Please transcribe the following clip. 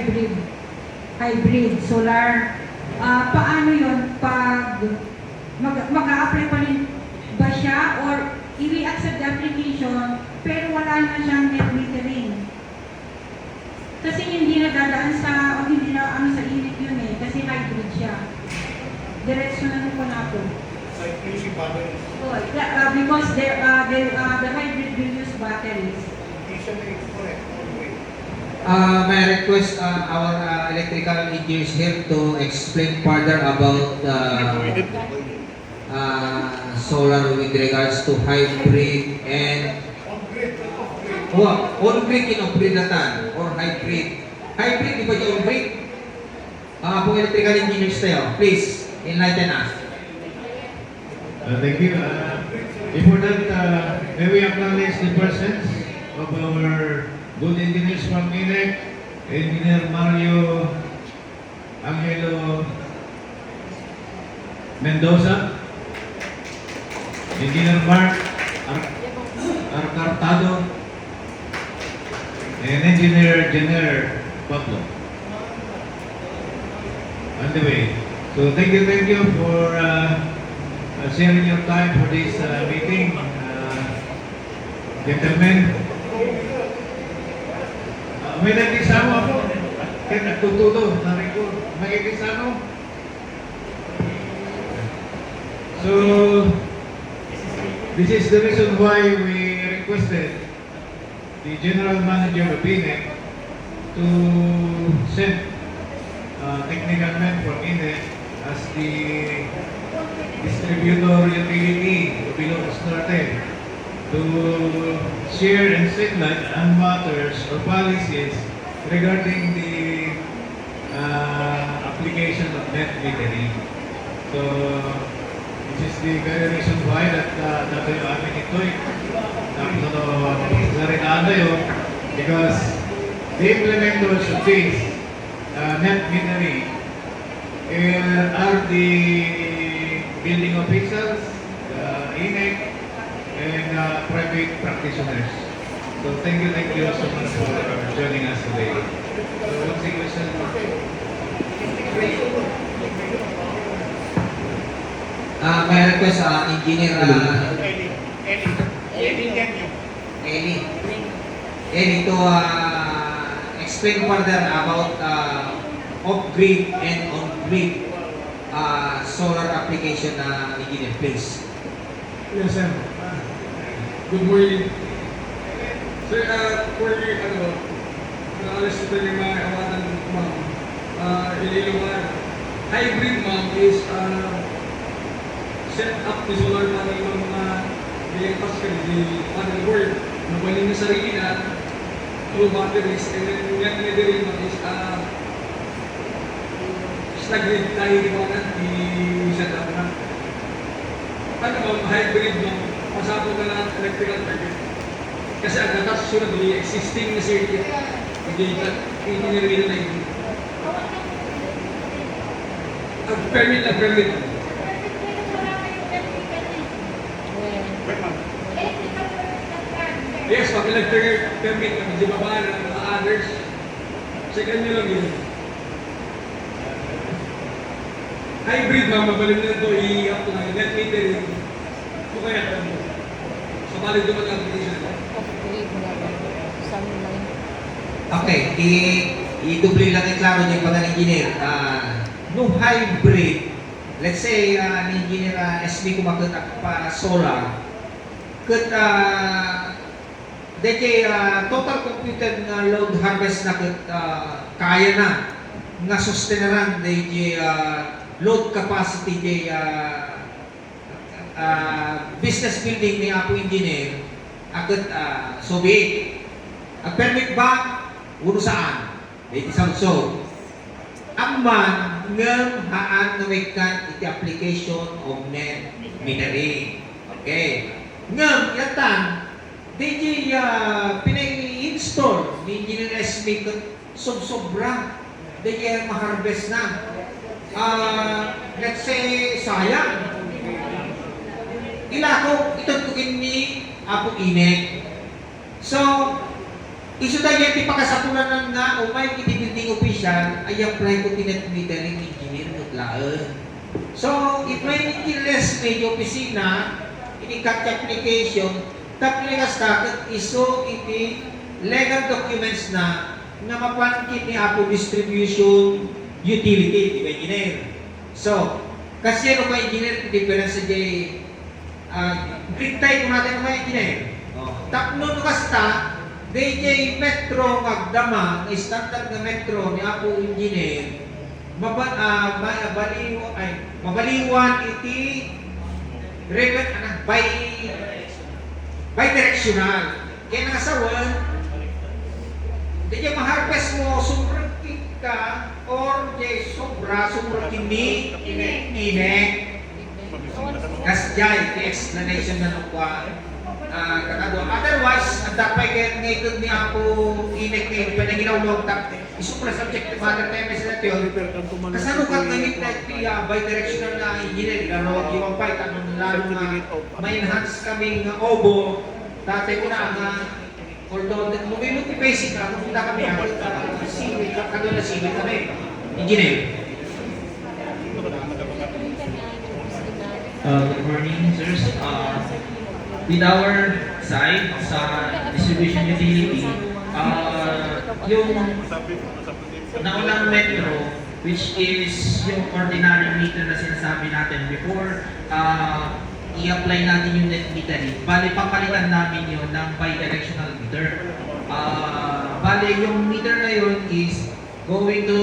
hybrid, hybrid solar. Paano yun pag mag-a-apply pa rin ba siya or i-accept the application pero wala na siyang net metering? Kasi hindi na dadaan sa, o hindi na ano sa init yun kasi hybrid siya. Diretso na po na po. So, inclusive batteries. Because the hybrid will use batteries. Usually, correct. May I request our electrical engineers here to explain further about solar with regards to hybrid and on-grid in off-grid natan or hybrid. Hybrid, di ba yung on-grid? Kung electrical engineers tayo, please enlighten us. Thank you. Before that, may we acknowledge the presence of our good engineers from INEC, Engineer Mario Angelo Mendoza, Engineer Mark Arcartado, and Engineer Jenner Pablo. On the way. So thank you for sharing your time for this meeting, gentlemen. May nagkisama ako. Kaya nagtutulo, narinig may nagkisama. So, this is the reason why we requested the General Manager of INEC to send technical men from INEC as the distributor utility of Ilocos Norte to share and shed light on matters or policies regarding the application of net metering. So, this is the very reason why that nato yung amin ito'y narinado yun because the implementers of this net metering are the building officials, INEC, and private practitioners. So thank you so much for joining us today. So what's the question? May I request Engineer Eli to explain further about off-grid and on-grid solar application engineer, please. Yes, sir. Good morning. Sir, for alas ito yung mga awatan ma'am. Ililuman. Hybrid ma'am is set up the solar panel ng mga bilang Pascal, the panel board. Nabaling na sarili na through batteries and then yung metering ma'am is staggered tayo di ba na i-set up na. Ano ma'am, hybrid ma'am, pasapot na lang electrical circuit. Kasi ang natasunod yung existing na circuit, hindi nilagay na yun. Ang permit na permit. Yes, pag electrical permit, medyo baba na mga others. Second nyo lang yun. Hybrid ma'am, mabalik na ito i-apply, net metering. Ito kaya ito. So, balik naman ang application. Okay, i-double lang klaro niyo yung pag-engineer. No hybrid, let's say an engineer SB kumakot pa solar, kat deke total computed na load harvest na kat kaya na nga sustenaran deke load capacity de business building ni Apo engineer akit sobi ang permit ba uno saan dito sa so amman ngem haan nawikan iti application of net metering okay ngem yatan DJ pinag-install ni engineer SB sobra DJ ma-harvest na let's say sayang ilako itutukin ni Apo INEC so Isu tayo yung pagkasapulan nga o may building official ay apply ko tinet metering engineer naglaan. So, if may less medyo opisina, ini-cut application, tapos stakat iso iti legal documents na mapankit ni Apo Distribution Utility, di ba engineer? So, kasi ano ba engineer, difference sa jay, grid type natin mga engineer. Tapno no kasta, DJ Metro magdama, standard na metro ni Apo Engineer, mabaliwan iti by directional. Kaya nangasawan, DJ maharvest mo sobrang ka or jay sobra kini kasjay the explanation na nukwa kakadwa. Otherwise, ang dapat kayo ngayon ni ako inek ngayon, pwede ginawag tak isupra subject to matter time sa teori. Kasalukat na nit na bi-directional na engineer, ginawag yung pay, tanong lalo na may enhance kaming obo, tatay ko na nga, although lumimot yung basic na, kung punta kami ako, civil, kakadwa na civil kami, engineer. Good morning, sirs. With our side sa distribution utility, yung naunang metro, which is yung ordinary meter na sinasabi natin before, i-apply natin yung net metering. Bali, papalitan namin yun ng bi-directional meter. Bali, yung meter na yun is going to